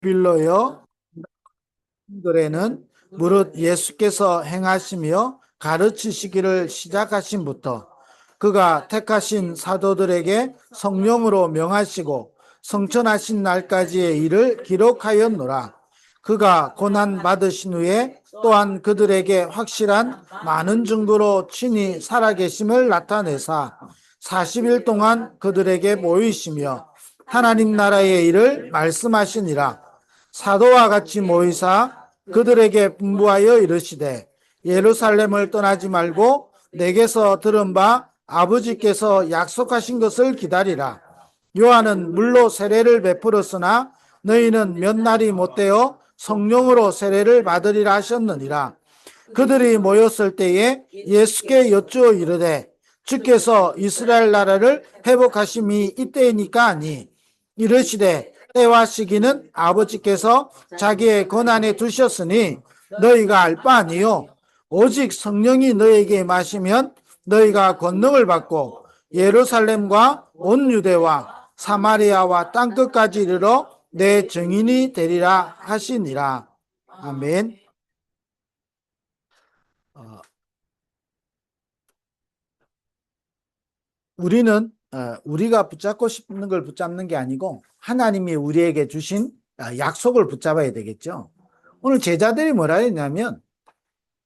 빌로요 들에는 무릇 예수께서 행하시며 가르치시기를 시작하신부터 그가 택하신 사도들에게 성령으로 명하시고 성천하신 날까지의 일을 기록하였노라. 그가 고난 받으신 후에 또한 그들에게 확실한 많은 증거로 친히 살아계심을 나타내사 40일 동안 그들에게 보이시며 하나님 나라의 일을 말씀하시니라. 사도와 같이 모이사 그들에게 분부하여 이르시되 예루살렘을 떠나지 말고 내게서 들은 바 아버지께서 약속하신 것을 기다리라. 요한은 물로 세례를 베풀었으나 너희는 몇 날이 못되어 성령으로 세례를 받으리라 하셨느니라. 그들이 모였을 때에 예수께 여쭈어 이르되 주께서 이스라엘 나라를 회복하심이 이때이니까 하니 이르시되 때와 시기는 아버지께서 자기의 권한에 두셨으니 너희가 알 바 아니요 오직 성령이 너희에게 임하시면 너희가 권능을 받고 예루살렘과 온 유대와 사마리아와 땅끝까지 이르러 내 증인이 되리라 하시니라. 아멘. 우리는 우리가 붙잡고 싶은 걸 붙잡는 게 아니고 하나님이 우리에게 주신 약속을 붙잡아야 되겠죠. 오늘 제자들이 뭐라 했냐면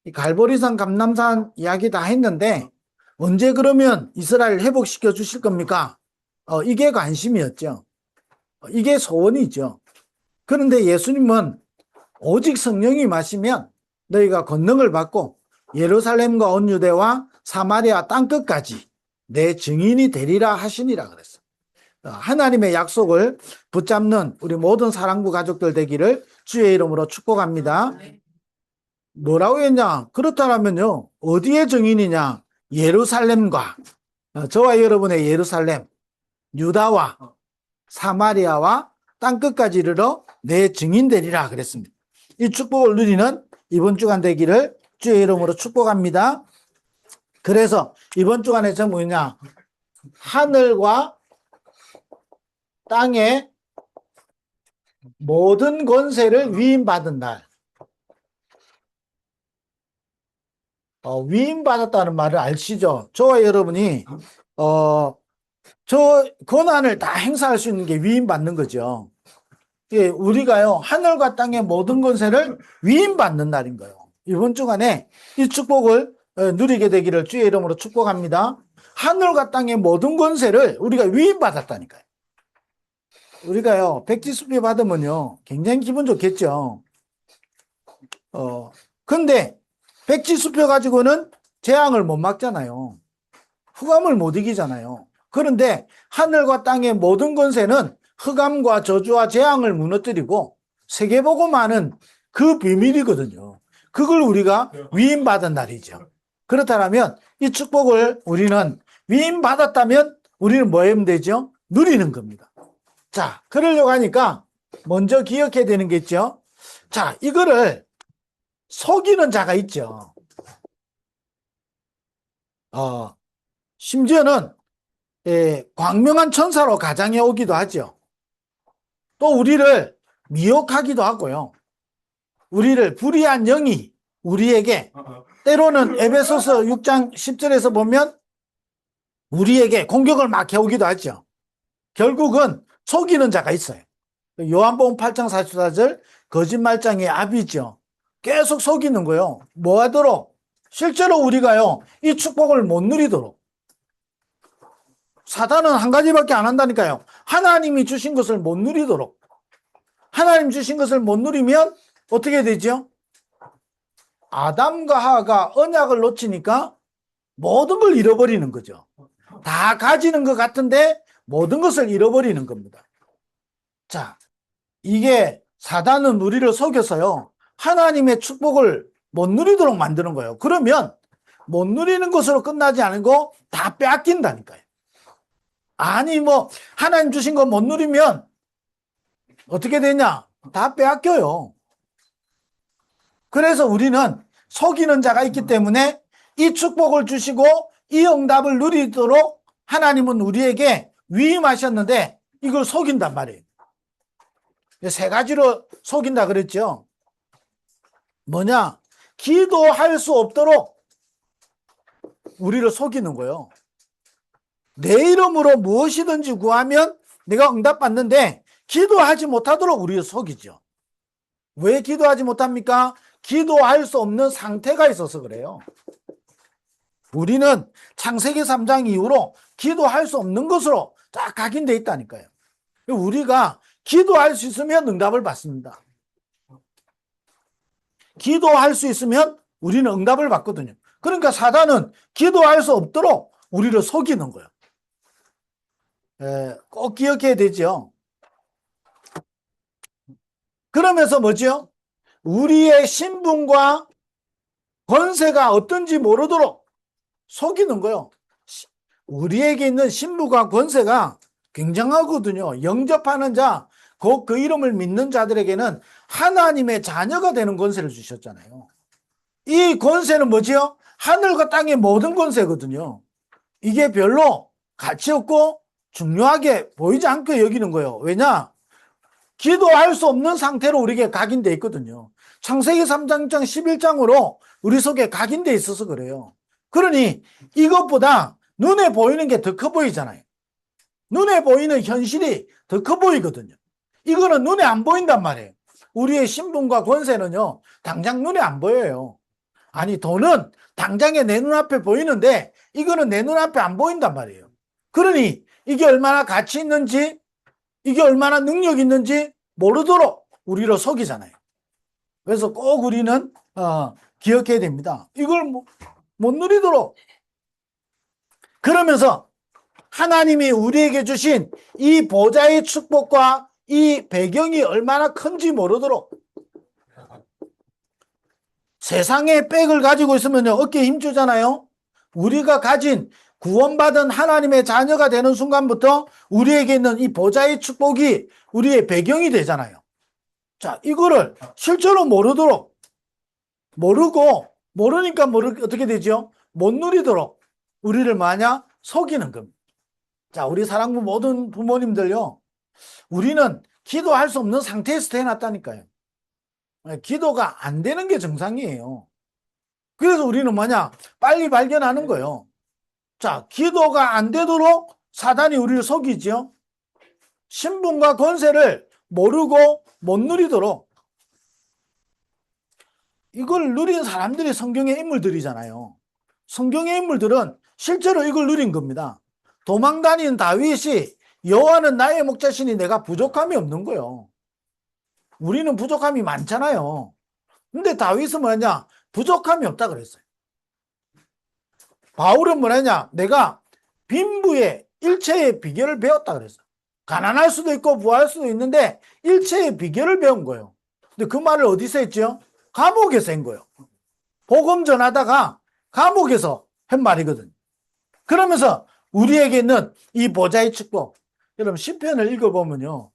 이 갈보리산 감람산 이야기 다 했는데 언제 그러면 이스라엘 회복시켜 주실 겁니까? 이게 관심이었죠. 이게 소원이죠. 그런데 예수님은 오직 성령이 마시면 너희가 권능을 받고 예루살렘과 온 유대와 사마리아 땅끝까지 내 증인이 되리라 하시니라 그랬어요. 하나님의 약속을 붙잡는 우리 모든 사랑부 가족들 되기를 주의 이름으로 축복합니다. 뭐라고 했냐? 그렇다면요, 어디의 증인이냐? 예루살렘과 저와 여러분의 예루살렘, 유다와 사마리아와 땅끝까지 이르러 내 증인 되리라 그랬습니다. 이 축복을 누리는 이번 주간 되기를 주의 이름으로 축복합니다. 그래서 이번 주간에 저 뭐냐? 하늘과 땅의 모든 권세를 위임받은 날. 위임받았다는 말을 아시죠? 저와 여러분이 저 권한을 다 행사할 수 있는 게 위임받는 거죠. 예, 우리가요 하늘과 땅의 모든 권세를 위임받는 날인 거예요. 이번 주간에 이 축복을 누리게 되기를 주의 이름으로 축복합니다. 하늘과 땅의 모든 권세를 우리가 위임받았다니까요. 우리가요 백지수표 받으면요 굉장히 기분 좋겠죠. 근데 백지수표 가지고는 재앙을 못 막잖아요. 흑암을 못 이기잖아요. 그런데 하늘과 땅의 모든 권세는 흑암과 저주와 재앙을 무너뜨리고 세계복음하는 그 비밀이거든요. 그걸 우리가 위임받은 날이죠. 그렇다면 이 축복을 우리는 위임받았다면 우리는 뭐 하면 되죠? 누리는 겁니다. 자, 그러려고 하니까 먼저 기억해야 되는 게 있죠. 자, 이거를 속이는 자가 있죠. 심지어는 광명한 천사로 가장해 오기도 하죠. 또 우리를 미혹하기도 하고요. 우리를 불의한 영이 우리에게 때로는 에베소서 6장 10절에서 보면 우리에게 공격을 막 해오기도 하죠. 결국은 속이는 자가 있어요. 요한복음 8장 44절 거짓말장의 아비죠. 계속 속이는 거예요. 뭐 하도록? 실제로 우리가요 이 축복을 못 누리도록. 사단은 한 가지밖에 안 한다니까요. 하나님이 주신 것을 못 누리도록. 하나님 주신 것을 못 누리면 어떻게 되죠? 아담과 하와가 언약을 놓치니까 모든 걸 잃어버리는 거죠. 다 가지는 것 같은데 모든 것을 잃어버리는 겁니다. 자, 이게 사단은 우리를 속여서요 하나님의 축복을 못 누리도록 만드는 거예요. 그러면 못 누리는 것으로 끝나지 않고 다 빼앗긴다니까요. 아니 뭐 하나님 주신 거 못 누리면 어떻게 되냐? 다 빼앗겨요. 그래서 우리는 속이는 자가 있기 때문에 이 축복을 주시고 이 응답을 누리도록 하나님은 우리에게 위임하셨는데 이걸 속인단 말이에요. 세 가지로 속인다 그랬죠. 뭐냐? 기도할 수 없도록 우리를 속이는 거예요. 내 이름으로 무엇이든지 구하면 내가 응답받는데 기도하지 못하도록 우리를 속이죠. 왜 기도하지 못합니까? 기도할 수 없는 상태가 있어서 그래요. 우리는 창세기 3장 이후로 기도할 수 없는 것으로 딱 각인되어 있다니까요. 우리가 기도할 수 있으면 응답을 받습니다. 기도할 수 있으면 우리는 응답을 받거든요. 그러니까 사단은 기도할 수 없도록 우리를 속이는 거예요. 꼭 기억해야 되죠. 그러면서 뭐죠? 우리의 신분과 권세가 어떤지 모르도록 속이는 거예요. 우리에게 있는 신분과 권세가 굉장하거든요. 영접하는 자, 곧 그 이름을 믿는 자들에게는 하나님의 자녀가 되는 권세를 주셨잖아요. 이 권세는 뭐지요? 하늘과 땅의 모든 권세거든요. 이게 별로 가치 없고 중요하게 보이지 않게 여기는 거예요. 왜냐? 기도할 수 없는 상태로 우리에게 각인되어 있거든요. 창세기 3장 11장으로 우리 속에 각인되어 있어서 그래요. 그러니 이것보다 눈에 보이는 게 더 커 보이잖아요. 눈에 보이는 현실이 더 커 보이거든요. 이거는 눈에 안 보인단 말이에요. 우리의 신분과 권세는요, 당장 눈에 안 보여요. 아니, 돈은 당장에 내 눈앞에 보이는데 이거는 내 눈앞에 안 보인단 말이에요. 그러니 이게 얼마나 가치 있는지, 이게 얼마나 능력 있는지 모르도록 우리를 속이잖아요. 그래서 꼭 우리는 기억해야 됩니다. 이걸 못 누리도록. 그러면서 하나님이 우리에게 주신 이 보좌의 축복과 이 배경이 얼마나 큰지 모르도록. 세상의 백을 가지고 있으면요, 어깨에 힘주잖아요. 우리가 가진 구원받은 하나님의 자녀가 되는 순간부터 우리에게 있는 이 보좌의 축복이 우리의 배경이 되잖아요. 자, 이거를 실제로 모르도록, 모르니까 어떻게 되죠? 못 누리도록 우리를 마냥 속이는 겁니다. 자, 우리 사랑부 모든 부모님들요, 우리는 기도할 수 없는 상태에서 태어났다니까요. 기도가 안 되는 게 정상이에요. 그래서 우리는 뭐냐? 빨리 발견하는 거예요. 자, 기도가 안 되도록 사단이 우리를 속이죠. 신분과 권세를 모르고 못 누리도록. 이걸 누린 사람들이 성경의 인물들이잖아요. 성경의 인물들은 실제로 이걸 누린 겁니다. 도망다니는 다윗이 여호와는 나의 목자시니 내가 부족함이 없는 거예요. 우리는 부족함이 많잖아요. 근데 다윗은 뭐냐? 부족함이 없다 그랬어요. 바울은 뭐냐? 내가 빈부의 일체의 비결을 배웠다 그랬어요. 가난할 수도 있고 부할 수도 있는데 일체의 비결을 배운 거예요. 근데 그 말을 어디서 했죠? 감옥에서 한 거예요. 복음 전하다가 감옥에서 한 말이거든요. 그러면서 우리에게 있는 이 보좌의 축복. 여러분 시편을 읽어보면요,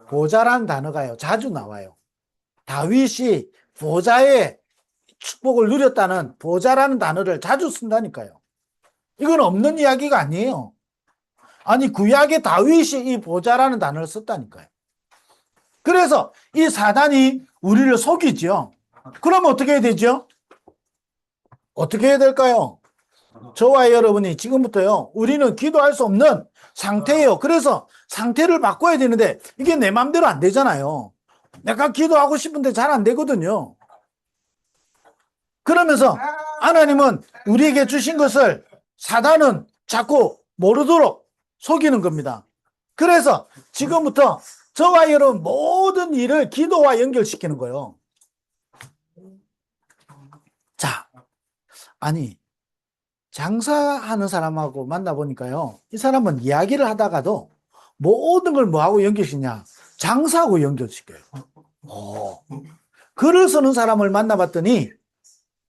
보좌라는 단어가요 자주 나와요. 다윗이 보좌의 축복을 누렸다는 보좌라는 단어를 자주 쓴다니까요. 이건 없는 이야기가 아니에요. 아니, 구약의 다윗이 이 보좌라는 단어를 썼다니까요. 그래서 이 사단이 우리를 속이죠. 그러면 어떻게 해야 되죠? 어떻게 해야 될까요? 저와 여러분이 지금부터요, 우리는 기도할 수 없는 상태예요. 그래서 상태를 바꿔야 되는데 이게 내 마음대로 안 되잖아요. 내가 기도하고 싶은데 잘 안 되거든요. 그러면서 하나님은 우리에게 주신 것을 사단은 자꾸 모르도록 속이는 겁니다. 그래서 지금부터 저와 여러분 모든 일을 기도와 연결시키는 거예요. 자, 아니, 장사하는 사람하고 만나보니까요, 이 사람은 이야기를 하다가도 모든 걸 뭐하고 연결시키냐? 장사하고 연결시켜요. 글을 쓰는 사람을 만나봤더니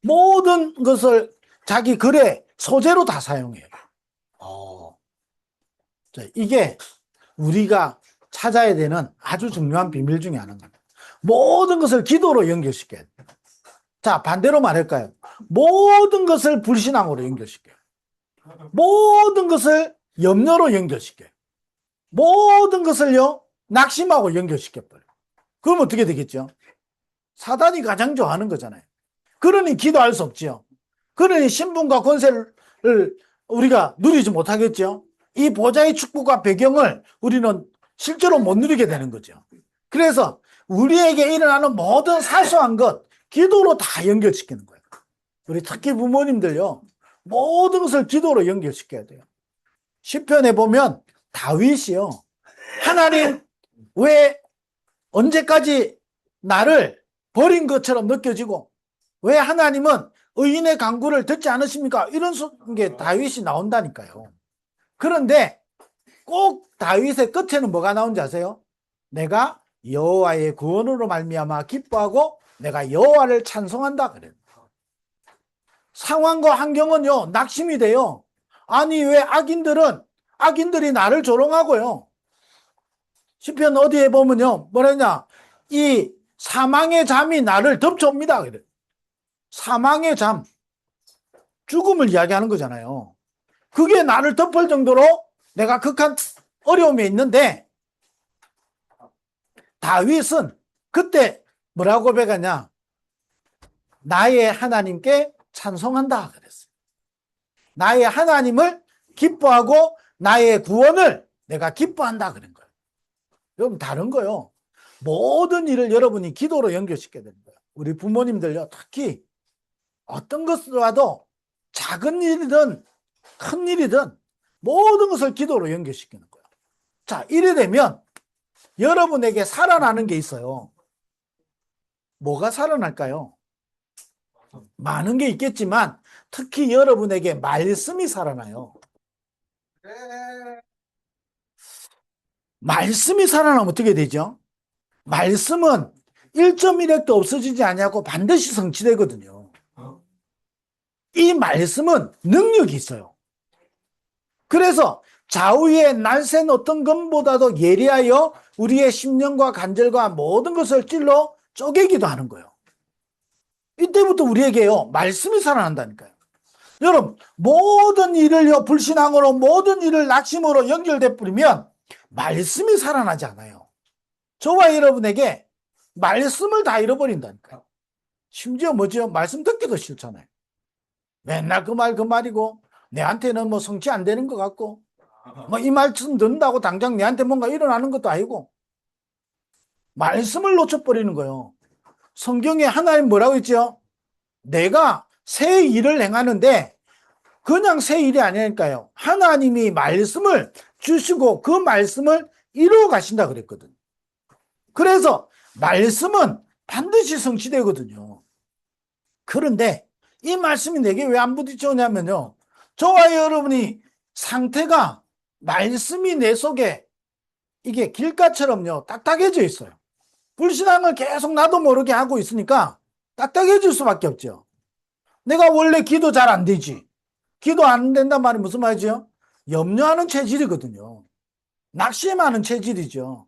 모든 것을 자기 글의 소재로 다 사용해요. 자, 이게 우리가 찾아야 되는 아주 중요한 비밀 중에 하나입니다. 모든 것을 기도로 연결시켜요. 자, 반대로 말할까요? 모든 것을 불신앙으로 연결시켜요. 모든 것을 염려로 연결시켜요. 모든 것을요, 낙심하고 연결시켜버려요. 그럼 어떻게 되겠죠? 사단이 가장 좋아하는 거잖아요. 그러니 기도할 수 없죠. 그러니 신분과 권세를 우리가 누리지 못하겠죠. 이 보좌의 축복과 배경을 우리는 실제로 못 누리게 되는 거죠. 그래서 우리에게 일어나는 모든 사소한 것, 기도로 다 연결시키는 거예요. 우리 특히 부모님들요, 모든 것을 기도로 연결시켜야 돼요. 시편에 보면 다윗이요, 하나님 왜 언제까지 나를 버린 것처럼 느껴지고 왜 하나님은 의인의 간구를 듣지 않으십니까? 이런 게 다윗이 나온다니까요. 그런데 꼭 다윗의 끝에는 뭐가 나온지 아세요? 내가 여호와의 구원으로 말미암아 기뻐하고 내가 여호와를 찬송한다 그래요. 상황과 환경은요, 낙심이 돼요. 아니 왜 악인들이 나를 조롱하고요. 시편 어디에 보면요, 뭐랬냐, 이 사망의 잠이 나를 덮쳐옵니다 그래요. 사망의 잠, 죽음을 이야기하는 거잖아요. 그게 나를 덮을 정도로 내가 극한 어려움에 있는데, 다윗은 그때 뭐라고 고백하냐, 나의 하나님께 찬송한다 그랬어요. 나의 하나님을 기뻐하고 나의 구원을 내가 기뻐한다 그런 거예요. 여러분, 다른 거요, 모든 일을 여러분이 기도로 연결시켜야 되는 거예요. 우리 부모님들요, 특히 어떤 것이라도 작은 일이든 큰 일이든 모든 것을 기도로 연결시키는 거예요. 자, 이래 되면 여러분에게 살아나는 게 있어요. 뭐가 살아날까요? 많은 게 있겠지만 특히 여러분에게 말씀이 살아나요. 말씀이 살아나면 어떻게 되죠? 말씀은 1.1핵도 없어지지 않냐고 반드시 성취되거든요. 이 말씀은 능력이 있어요. 그래서 좌우의 날쌘 어떤 것보다도 예리하여 우리의 심령과 간절과 모든 것을 찔러 쪼개기도 하는 거예요. 이때부터 우리에게요, 말씀이 살아난다니까요. 여러분, 모든 일을요, 불신앙으로 모든 일을 낙심으로 연결돼 버리면 말씀이 살아나지 않아요. 저와 여러분에게 말씀을 다 잃어버린다니까요. 심지어 뭐죠? 말씀 듣기도 싫잖아요. 맨날 그 말이고, 내한테는 뭐 성취 안 되는 것 같고, 뭐 이 말씀 듣는다고 당장 내한테 뭔가 일어나는 것도 아니고, 말씀을 놓쳐버리는 거예요. 성경에 하나님 뭐라고 했죠? 내가 새 일을 행하는데 그냥 새 일이 아니니까요. 하나님이 말씀을 주시고 그 말씀을 이루어 가신다 그랬거든. 그래서 말씀은 반드시 성취되거든요. 그런데 이 말씀이 내게 왜 안 부딪혀오냐면요, 저와 여러분이 상태가 말씀이 내 속에 이게 길가처럼요 딱딱해져 있어요. 불신앙을 계속 나도 모르게 하고 있으니까 딱딱해질 수밖에 없죠. 내가 원래 기도 잘 안 되지. 기도 안 된단 말이 무슨 말이죠? 염려하는 체질이거든요. 낙심하는 체질이죠.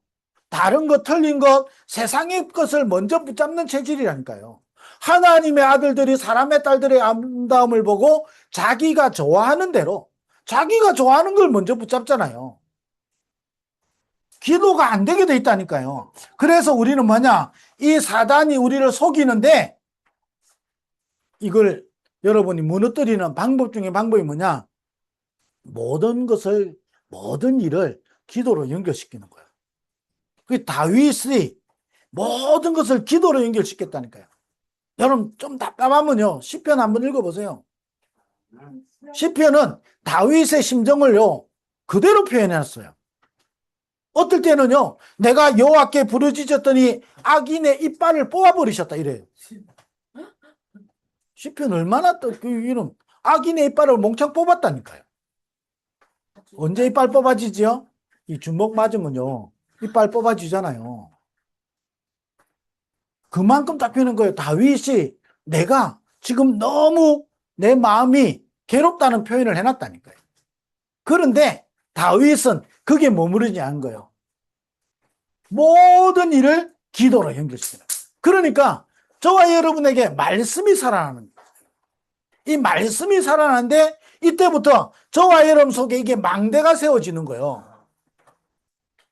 다른 것, 틀린 것, 세상의 것을 먼저 붙잡는 체질이라니까요. 하나님의 아들들이 사람의 딸들의 아름다움을 보고 자기가 좋아하는 대로, 자기가 좋아하는 걸 먼저 붙잡잖아요. 기도가 안 되게 돼 있다니까요. 그래서 우리는 뭐냐? 이 사단이 우리를 속이는데 이걸 여러분이 무너뜨리는 방법 중에 방법이 뭐냐? 모든 일을 기도로 연결시키는 거예요. 그 다윗이 모든 것을 기도로 연결시켰다니까요. 여러분 좀 답답하면요, 시편 한번 읽어보세요. 시편은 다윗의 심정을요 그대로 표현해놨어요. 어떨 때는요, 내가 여호와께 부르짖었더니 악인의 이빨을 뽑아버리셨다 이래요. 시편 얼마나 또 이런 악인의 이빨을 몽창 뽑았다니까요. 언제 이빨 뽑아지지요? 이 주먹 맞으면요 이빨 뽑아지잖아요. 그만큼 잡히는 거예요. 다윗이 내가 지금 너무 내 마음이 괴롭다는 표현을 해놨다니까요. 그런데 다윗은 그게 머무르지 않은 거예요. 모든 일을 기도로 연결시켜요. 그러니까 저와 여러분에게 말씀이 살아나는 거예요. 이 말씀이 살아나는데 이때부터 저와 여러분 속에 이게 망대가 세워지는 거예요.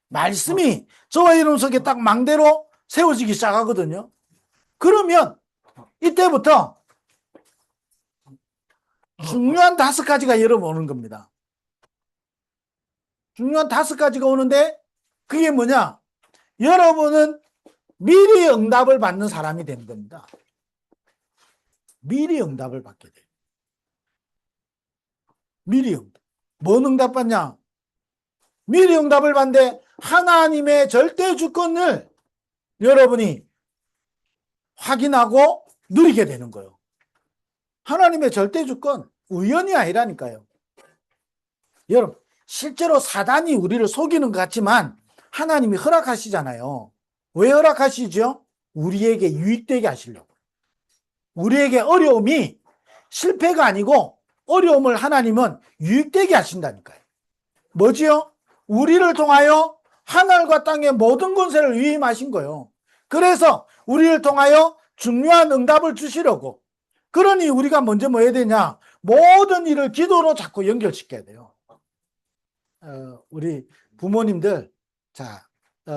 말씀이 저와 여러분 속에 딱 망대로 세워지기 시작하거든요. 그러면 이때부터 중요한 5가지가 여러분 오는 겁니다. 중요한 5가지가 오는데 그게 뭐냐? 여러분은 미리 응답을 받는 사람이 되는 겁니다. 미리 응답을 받게 돼요. 미리 응답. 뭔 응답 받냐? 미리 응답을 받는데 하나님의 절대 주권을 여러분이 확인하고 누리게 되는 거예요. 하나님의 절대 주권, 우연이 아니라니까요. 여러분, 실제로 사단이 우리를 속이는 것 같지만 하나님이 허락하시잖아요. 왜 허락하시죠? 우리에게 유익되게 하시려고. 우리에게 어려움이 실패가 아니고 어려움을 하나님은 유익되게 하신다니까요. 뭐지요? 우리를 통하여 하늘과 땅의 모든 권세를 위임하신 거예요. 그래서 우리를 통하여 중요한 응답을 주시려고. 그러니 우리가 먼저 뭐 해야 되냐? 모든 일을 기도로 자꾸 연결시켜야 돼요. 우리 부모님들, 자,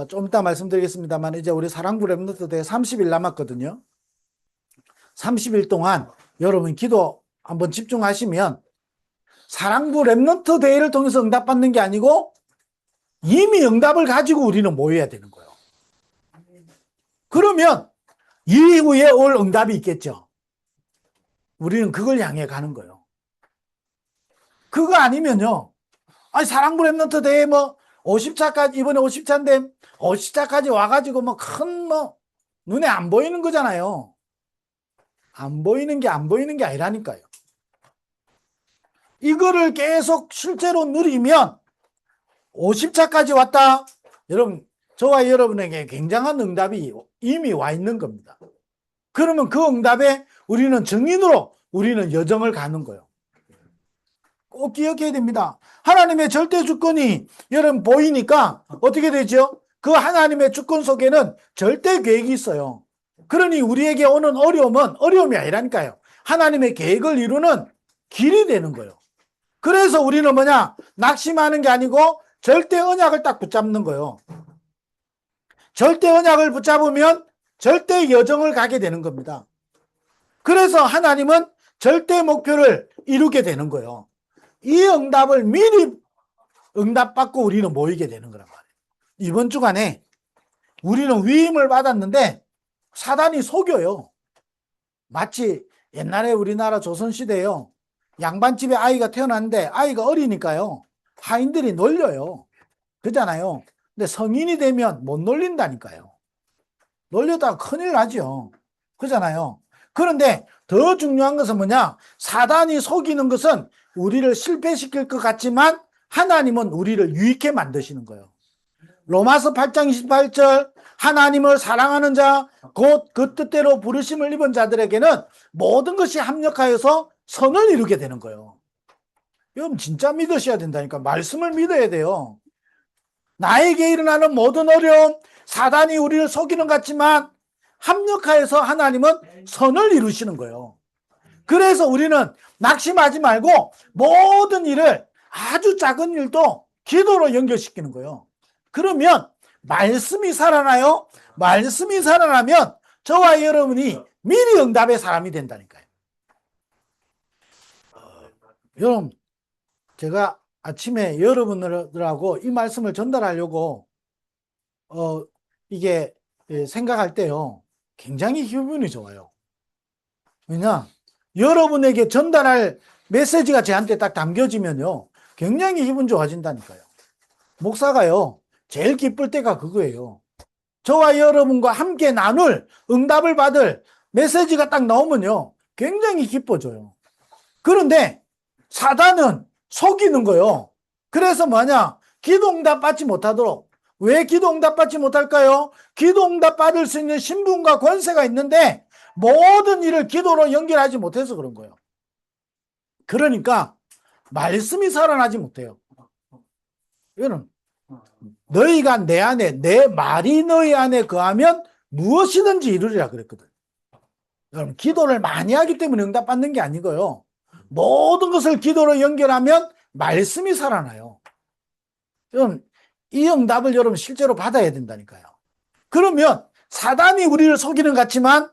좀 이따 말씀드리겠습니다만 이제 우리 사랑부 랩런트 대회 30일 남았거든요. 30일 동안 여러분 기도 한번 집중하시면 사랑부 랩런트 대회를 통해서 응답받는 게 아니고 이미 응답을 가지고 우리는 모여야 되는 거예요. 그러면 이후에 올 응답이 있겠죠. 우리는 그걸 향해 가는 거예요. 그거 아니면요. 아니, 사랑부 랩런트 대회 뭐 50차까지, 이번에 50차인데 50차까지 와가지고 뭐 큰 눈에 안 보이는 거잖아요. 안 보이는 게 아니라니까요. 이거를 계속 실제로 누리면 50차까지 왔다. 여러분, 저와 여러분에게 굉장한 응답이 이미 와 있는 겁니다. 그러면 그 응답에 우리는 증인으로 우리는 여정을 가는 거예요. 꼭 기억해야 됩니다. 하나님의 절대 주권이 여러분 보이니까 어떻게 되죠? 그 하나님의 주권 속에는 절대 계획이 있어요. 그러니 우리에게 오는 어려움은 어려움이 아니라니까요. 하나님의 계획을 이루는 길이 되는 거예요. 그래서 우리는 뭐냐? 낙심하는 게 아니고 절대 언약을 딱 붙잡는 거예요. 절대 언약을 붙잡으면 절대 여정을 가게 되는 겁니다. 그래서 하나님은 절대 목표를 이루게 되는 거예요. 이 응답을 미리 응답받고 우리는 모이게 되는 거란 말이에요. 이번 주간에 우리는 위임을 받았는데 사단이 속여요. 마치 옛날에 우리나라 조선시대에요. 양반집에 아이가 태어났는데 아이가 어리니까요. 하인들이 놀려요. 그잖아요. 근데 성인이 되면 못 놀린다니까요. 놀려다가 큰일 나죠. 그잖아요. 그런데 더 중요한 것은 뭐냐? 사단이 속이는 것은 우리를 실패시킬 것 같지만 하나님은 우리를 유익해 만드시는 거예요. 로마서 8장 28절 하나님을 사랑하는 자 곧 그 뜻대로 부르심을 입은 자들에게는 모든 것이 합력하여서 선을 이루게 되는 거예요. 여러분 진짜 믿으셔야 된다니까. 말씀을 믿어야 돼요. 나에게 일어나는 모든 어려움, 사단이 우리를 속이는 것 같지만 합력하여서 하나님은 선을 이루시는 거예요. 그래서 우리는 낙심하지 말고 모든 일을 아주 작은 일도 기도로 연결시키는 거예요. 그러면 말씀이 살아나요. 말씀이 살아나면 저와 여러분이 미리 응답의 사람이 된다니까요. 여러분, 제가 아침에 여러분들하고 이 말씀을 전달하려고 이게 생각할 때요. 굉장히 기분이 좋아요. 왜냐? 여러분에게 전달할 메시지가 저한테 딱 담겨지면요. 굉장히 기분 좋아진다니까요. 목사가요. 제일 기쁠 때가 그거예요. 저와 여러분과 함께 나눌 응답을 받을 메시지가 딱 나오면요. 굉장히 기뻐져요. 그런데 사단은 속이는 거예요. 그래서 뭐냐? 기도응답 받지 못하도록. 왜 기도응답 받지 못할까요? 기도응답 받을 수 있는 신분과 권세가 있는데 모든 일을 기도로 연결하지 못해서 그런 거예요. 그러니까 말씀이 살아나지 못해요. 이거는 너희가 내 안에, 내 말이 너희 안에 거하면 무엇이든지 이루리라 그랬거든. 여러분, 기도를 많이 하기 때문에 응답받는 게 아니고요. 모든 것을 기도로 연결하면 말씀이 살아나요. 여러분, 이 응답을 여러분 실제로 받아야 된다니까요. 그러면 사단이 우리를 속이는 것 같지만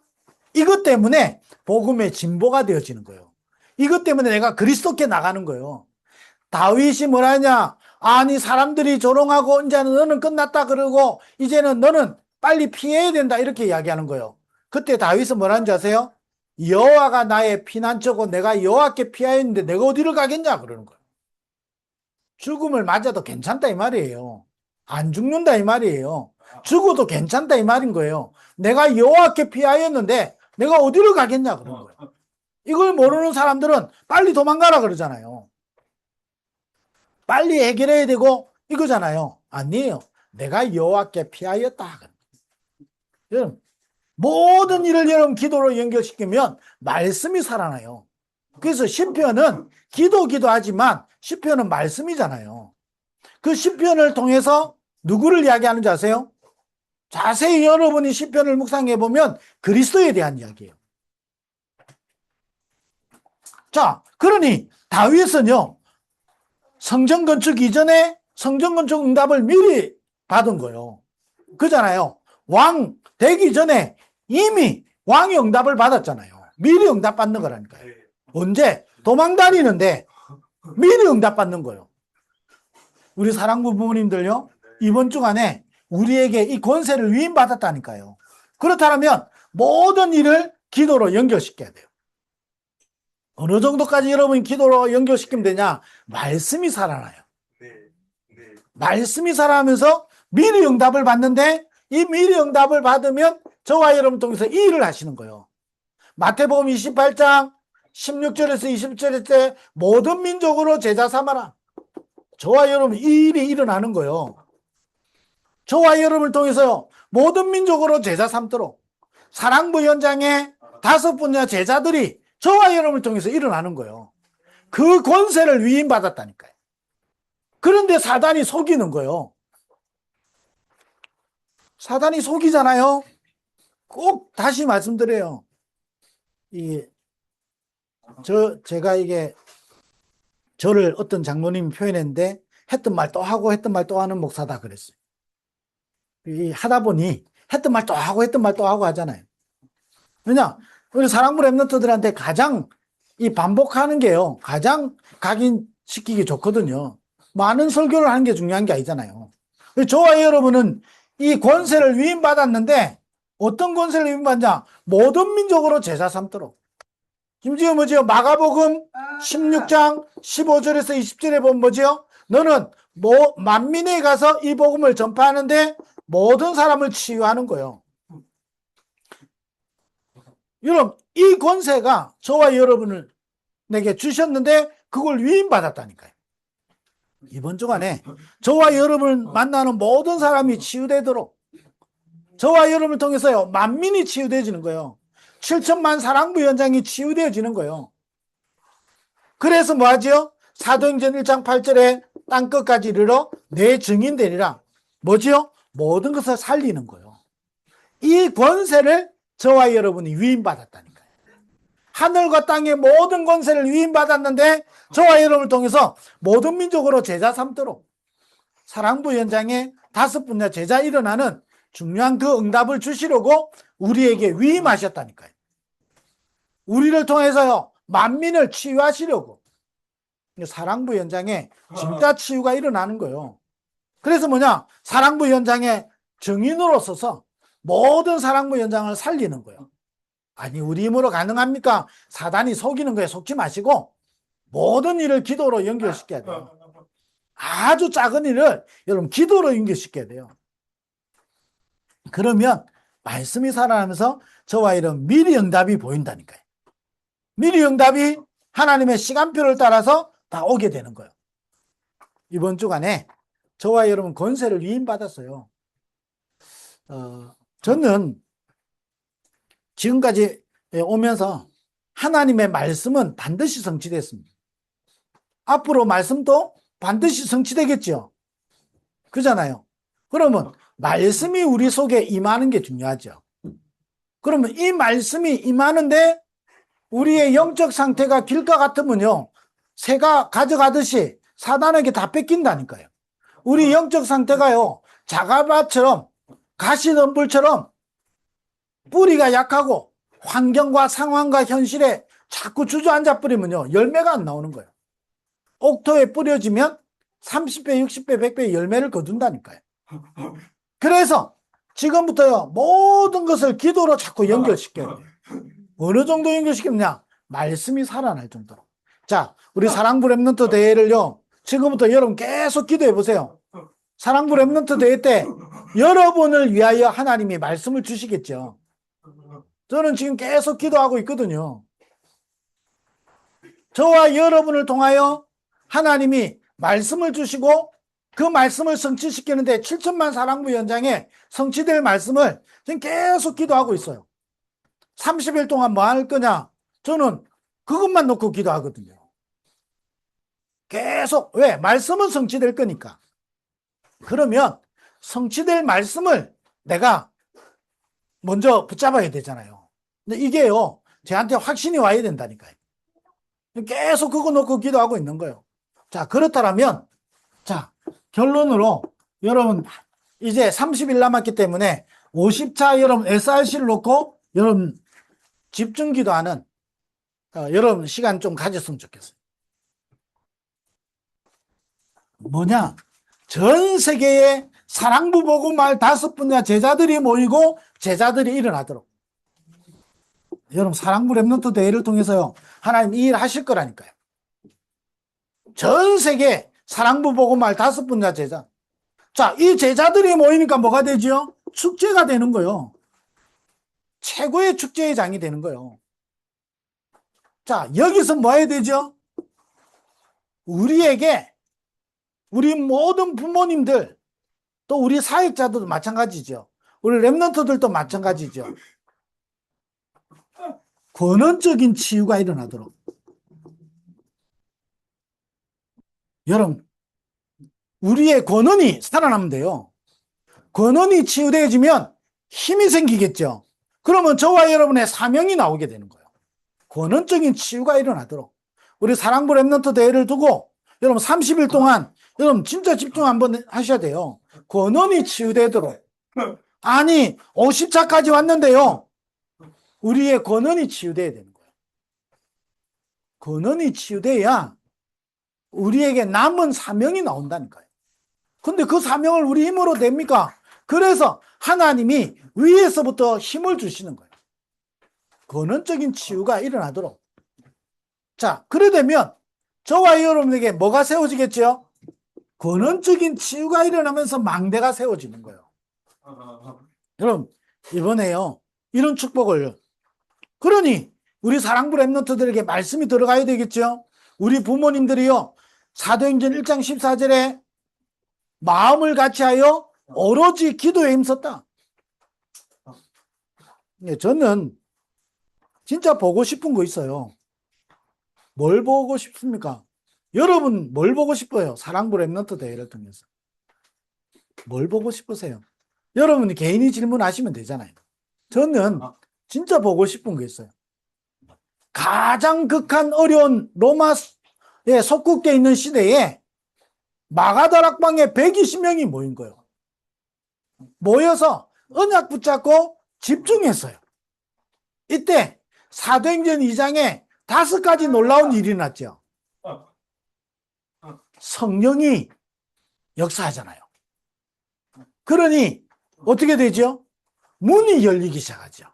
이것 때문에 복음의 진보가 되어지는 거예요. 이것 때문에 내가 그리스도께 나가는 거예요. 다윗이 뭐라 하냐? 아니 사람들이 조롱하고 이제는 너는 끝났다 그러고 이제는 너는 빨리 피해야 된다 이렇게 이야기하는 거예요. 그때 다윗은 뭐라 하는지 아세요? 여호와가 나의 피난처고 내가 여호와께 피하였는데 내가 어디를 가겠냐 그러는 거예요. 죽음을 맞아도 괜찮다 이 말이에요. 안 죽는다 이 말이에요. 죽어도 괜찮다 이 말인 거예요. 내가 여호와께 피하였는데 내가 어디를 가겠냐 그러는 거예요. 이걸 모르는 사람들은 빨리 도망가라 그러잖아요. 빨리 해결해야 되고 이거잖아요. 아니에요. 내가 여호와께 피하였다. 여러분, 모든 일을 여러분 기도로 연결시키면 말씀이 살아나요. 그래서 시편은 기도하지만 시편은 말씀이잖아요. 그 시편을 통해서 누구를 이야기하는지 아세요? 자세히 여러분이 시편을 묵상해 보면 그리스도에 대한 이야기예요. 자, 그러니 다윗은요. 성전 건축 이전에 성전 건축 응답을 미리 받은 거예요. 그잖아요. 왕 되기 전에 이미 왕이 응답을 받았잖아요. 미리 응답 받는 거라니까요. 언제? 도망 다니는데 미리 응답 받는 거예요. 우리 사랑부 부모님들요. 이번 주간에 우리에게 이 권세를 위임받았다니까요. 그렇다면 모든 일을 기도로 연결시켜야 돼요. 어느 정도까지 여러분이 기도로 연결시키면 되냐? 말씀이 살아나요. 말씀이 살아나면서 미리 응답을 받는데 이 미리 응답을 받으면 저와 여러분 통해서 이 일을 하시는 거예요. 마태복음 28장 16절에서 20절에 모든 민족으로 제자 삼아라. 저와 여러분 이 일이 일어나는 거예요. 저와 여러분을 통해서 모든 민족으로 제자 삼도록 사랑부 현장에 5분야 제자들이 저와 여러분을 통해서 일어나는 거예요. 그 권세를 위임받았다니까요. 그런데 사단이 속이는 거예요. 사단이 속이잖아요. 꼭 다시 말씀드려요. 제가 이게 저를 어떤 장로님이 표현했는데 했던 말 또 하고 했던 말 또 하는 목사다 그랬어요. 하다 보니 했던 말 또 하고 했던 말 또 하고 하잖아요. 왜냐? 우리 사랑부 랩런트들한테 가장 이 반복하는 게요. 가장 각인시키기 좋거든요. 많은 설교를 하는 게 중요한 게 아니잖아요. 저와 여러분은 이 권세를 위임받았는데 어떤 권세를 위임받냐? 모든 민족으로 제자 삼도록. 심지어 뭐지요? 마가복음 16장 15절에서 20절에 보면 뭐지요? 너는 만민에 가서 이 복음을 전파하는데 모든 사람을 치유하는 거예요. 여러분, 이 권세가 저와 여러분을 내게 주셨는데 그걸 위임받았다니까요. 이번 주간에 저와 여러분을 만나는 모든 사람이 치유되도록 저와 여러분을 통해서요 만민이 치유되어지는 거예요. 7천만 사랑부 현장이 치유되어지는 거예요. 그래서 뭐하지요? 사도행전 1장 8절에 땅끝까지 이르러 내 증인 되리라. 뭐지요? 모든 것을 살리는 거예요. 이 권세를 저와 여러분이 위임받았다니까요. 하늘과 땅의 모든 권세를 위임받았는데 저와 여러분을 통해서 모든 민족으로 제자 삼도록 사랑부 현장에 5분야 제자 일어나는 중요한 그 응답을 주시려고 우리에게 위임하셨다니까요. 우리를 통해서요 만민을 치유하시려고 사랑부 현장에 진짜 치유가 일어나는 거예요. 그래서 뭐냐? 사랑부 현장에 증인으로 서서 모든 사랑부 현장을 살리는 거예요. 아니 우리 힘으로 가능합니까? 사단이 속이는 거에 속지 마시고 모든 일을 기도로 연결시켜야 돼요. 아주 작은 일을 여러분 기도로 연결시켜야 돼요. 그러면 말씀이 살아나면서 저와 여러분 미리 응답이 보인다니까요. 미리 응답이 하나님의 시간표를 따라서 다 오게 되는 거예요. 이번 주간에 저와 여러분 권세를 위임받았어요. 저는 지금까지 오면서 하나님의 말씀은 반드시 성취됐습니다. 앞으로 말씀도 반드시 성취되겠죠. 그잖아요. 그러면 말씀이 우리 속에 임하는 게 중요하죠. 그러면 이 말씀이 임하는데 우리의 영적 상태가 길가 같으면요. 새가 가져가듯이 사단에게 다 뺏긴다니까요. 우리 영적 상태가요. 자갈밭처럼 가시덤불처럼 뿌리가 약하고 환경과 상황과 현실에 자꾸 주저앉아 버리면요, 열매가 안 나오는 거예요. 옥토에 뿌려지면 30배, 60배, 100배 열매를 거둔다니까요. 그래서 지금부터요, 모든 것을 기도로 자꾸 연결시켜야 돼요. 어느 정도 연결시키느냐? 말씀이 살아날 정도로. 자, 우리 사랑부 랩런트 대회를요, 지금부터 여러분 계속 기도해 보세요. 사랑부 랩런트 대회 때 여러분을 위하여 하나님이 말씀을 주시겠죠. 저는 지금 계속 기도하고 있거든요. 저와 여러분을 통하여 하나님이 말씀을 주시고 그 말씀을 성취시키는데 7천만 사랑부 현장에 성취될 말씀을 지금 계속 기도하고 있어요. 30일 동안 뭐 할 거냐? 저는 그것만 놓고 기도하거든요. 계속. 왜? 말씀은 성취될 거니까. 그러면 성취될 말씀을 내가 먼저 붙잡아야 되잖아요. 근데 이게요, 저한테 확신이 와야 된다니까요. 계속 그거 놓고 기도하고 있는 거예요. 자, 그렇다면, 자, 결론으로 여러분, 이제 30일 남았기 때문에 50차 여러분 SRC를 놓고 여러분 집중 기도하는 여러분 시간 좀 가졌으면 좋겠어요. 뭐냐? 전 세계에 사랑부 복음할 5분야 제자들이 모이고 제자들이 일어나도록. 여러분 사랑부 랩런트 대회를 통해서요, 하나님 이 일 하실 거라니까요. 전 세계 사랑부 복음할 5분야 제자. 자, 이 제자들이 모이니까 뭐가 되죠? 축제가 되는 거예요. 최고의 축제의 장이 되는 거예요. 자, 여기서 뭐 해야 되죠? 우리에게, 우리 모든 부모님들, 또 우리 사역자들도 마찬가지죠. 우리 랩런트들도 마찬가지죠. 권원적인 치유가 일어나도록. 여러분, 우리의 권원이 살아나면 돼요. 권원이 치유되어지면 힘이 생기겠죠. 그러면 저와 여러분의 사명이 나오게 되는 거예요. 권원적인 치유가 일어나도록. 우리 사랑부 랩런트 대회를 두고 여러분 30일 동안 여러분 진짜 집중 한번 하셔야 돼요. 권원이 치유되도록. 아니 50차까지 왔는데요, 우리의 권원이 치유돼야 되는 거예요. 권원이 치유돼야 우리에게 남은 사명이 나온다니까요. 근데 그 사명을 우리 힘으로 냅니까? 그래서 하나님이 위에서부터 힘을 주시는 거예요. 근원적인 치유가 일어나도록. 자, 그래 되면 저와 여러분에게 뭐가 세워지겠죠? 근원적인 치유가 일어나면서 망대가 세워지는 거예요. 여러분, 이번에요, 이런 축복을, 그러니 우리 사랑부 랩런트들에게 말씀이 들어가야 되겠죠? 우리 부모님들이요, 사도행전 1장 14절에 마음을 같이하여 오로지 기도에 힘썼다. 저는 진짜 보고 싶은 거 있어요. 뭘 보고 싶습니까? 여러분 뭘 보고 싶어요? 사랑부 랩런트 대회를 통해서 뭘 보고 싶으세요? 여러분이 개인이 질문하시면 되잖아요. 저는 진짜 보고 싶은 게 있어요. 가장 극한 어려운 로마에 속국되어 있는 시대에 마가다락방에 120명이 모인 거예요. 모여서 언약 붙잡고 집중했어요. 이때 사도행전 2장에 5가지 놀라운 일이 났죠. 성령이 역사하잖아요. 그러니 어떻게 되죠? 문이 열리기 시작하죠.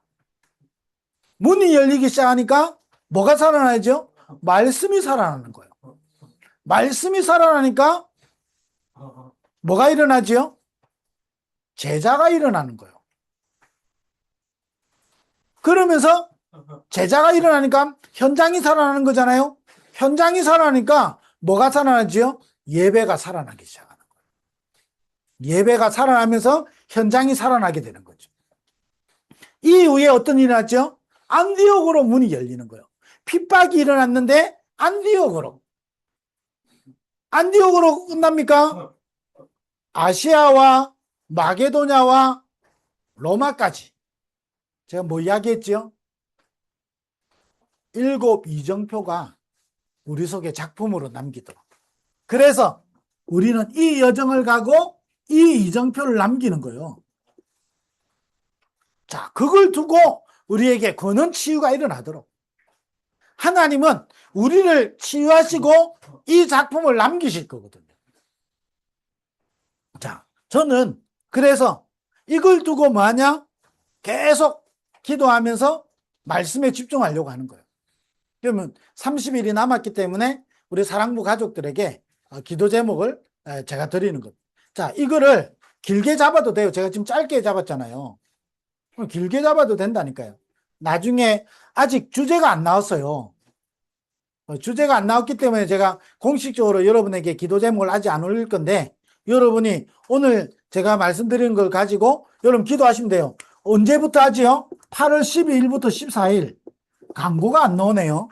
문이 열리기 시작하니까 뭐가 살아나죠? 말씀이 살아나는 거예요. 말씀이 살아나니까 뭐가 일어나죠? 제자가 일어나는 거예요. 그러면서 제자가 일어나니까 현장이 살아나는 거잖아요. 현장이 살아나니까 뭐가 살아나죠? 예배가 살아나기 시작하는 거예요. 예배가 살아나면서 현장이 살아나게 되는 거죠. 이후에 어떤 일이 났죠? 안디옥으로 문이 열리는 거예요. 핍박이 일어났는데 안디옥으로 끝납니까? 아시아와 마게도냐와 로마까지. 제가 뭐 이야기했죠? 7 이정표가 우리 속에 작품으로 남기도록. 그래서 우리는 이 여정을 가고 이 이정표를 남기는 거예요. 자, 그걸 두고 우리에게 권한 치유가 일어나도록 하나님은 우리를 치유하시고 이 작품을 남기실 거거든요. 자, 저는 그래서 이걸 두고 뭐하냐? 계속 기도하면서 말씀에 집중하려고 하는 거예요. 그러면 30일이 남았기 때문에 우리 사랑부 가족들에게 기도 제목을 제가 드리는 겁니다. 자, 이거를 길게 잡아도 돼요. 제가 지금 짧게 잡았잖아요. 길게 잡아도 된다니까요. 나중에 아직 주제가 안 나왔어요. 주제가 안 나왔기 때문에 제가 공식적으로 여러분에게 기도 제목을 아직 안 올릴 건데 여러분이 오늘 제가 말씀드리는 걸 가지고 여러분 기도하시면 돼요. 언제부터 하지요? 8월 12일부터 14일. 광고가 안 나오네요.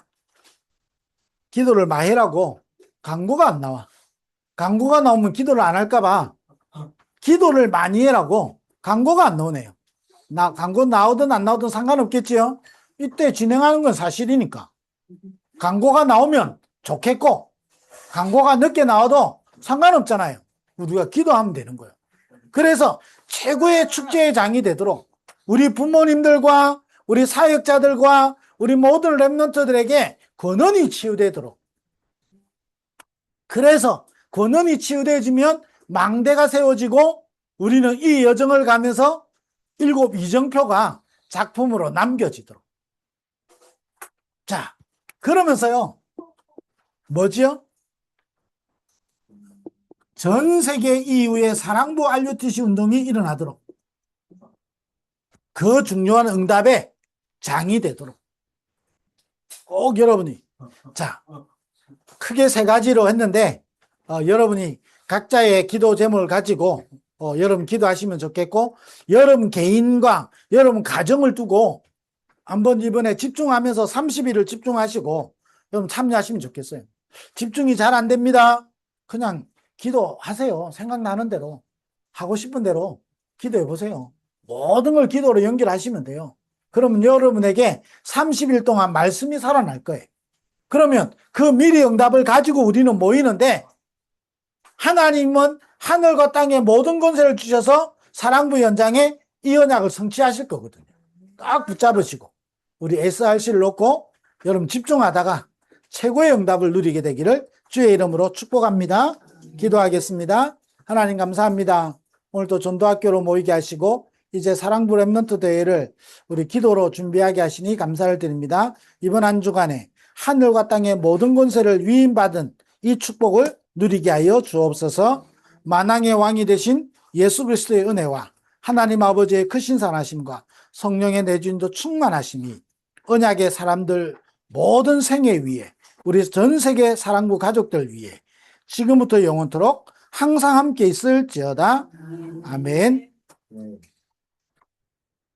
기도를 많이 해라고 광고가 안 나와. 광고가 나오면 기도를 안 할까봐 기도를 많이 해라고 광고가 안 나오네요. 광고 나오든 안 나오든 상관없겠지요. 이때 진행하는 건 사실이니까. 광고가 나오면 좋겠고 광고가 늦게 나와도 상관없잖아요. 우리가 기도하면 되는 거예요. 그래서 최고의 축제의 장이 되도록 우리 부모님들과 우리 사역자들과 우리 모든 렘넌트들에게 권한이 치유되도록, 그래서 권한이 치유되어지면 망대가 세워지고 우리는 이 여정을 가면서 7 이정표가 작품으로 남겨지도록. 자, 그러면서요 뭐지요? 전 세계 이후에 사랑부 RUTC 운동이 일어나도록 그 중요한 응답의 장이 되도록 꼭 여러분이, 자, 크게 3가지로 했는데 여러분이 각자의 기도 제목을 가지고 여러분 기도하시면 좋겠고, 여러분 개인과 여러분 가정을 두고 한번 이번에 집중하면서 30일을 집중하시고 여러분 참여하시면 좋겠어요. 집중이 잘 안 됩니다. 그냥 기도하세요. 생각나는 대로, 하고 싶은 대로 기도해 보세요. 모든 걸 기도로 연결하시면 돼요. 그러면 여러분에게 30일 동안 말씀이 살아날 거예요. 그러면 그 미리 응답을 가지고 우리는 모이는데, 하나님은 하늘과 땅의 모든 권세를 주셔서 사랑부 현장에 이 언약을 성취하실 거거든요. 딱 붙잡으시고 우리 SRC를 놓고 여러분 집중하다가 최고의 응답을 누리게 되기를 주의 이름으로 축복합니다. 기도하겠습니다. 하나님 감사합니다. 오늘도 전도학교로 모이게 하시고 이제 사랑부 렘넌트 대회를 우리 기도로 준비하게 하시니 감사를 드립니다. 이번 한 주간에 하늘과 땅의 모든 권세를 위임받은 이 축복을 누리게 하여 주옵소서. 만왕의 왕이 되신 예수 그리스도의 은혜와 하나님 아버지의 크신 사랑하심과 성령의 내주인도 충만하심이 언약의 사람들 모든 생애 위에, 우리 전 세계 사랑부 가족들 위에 지금부터 영원토록 항상 함께 있을지어다. 아멘.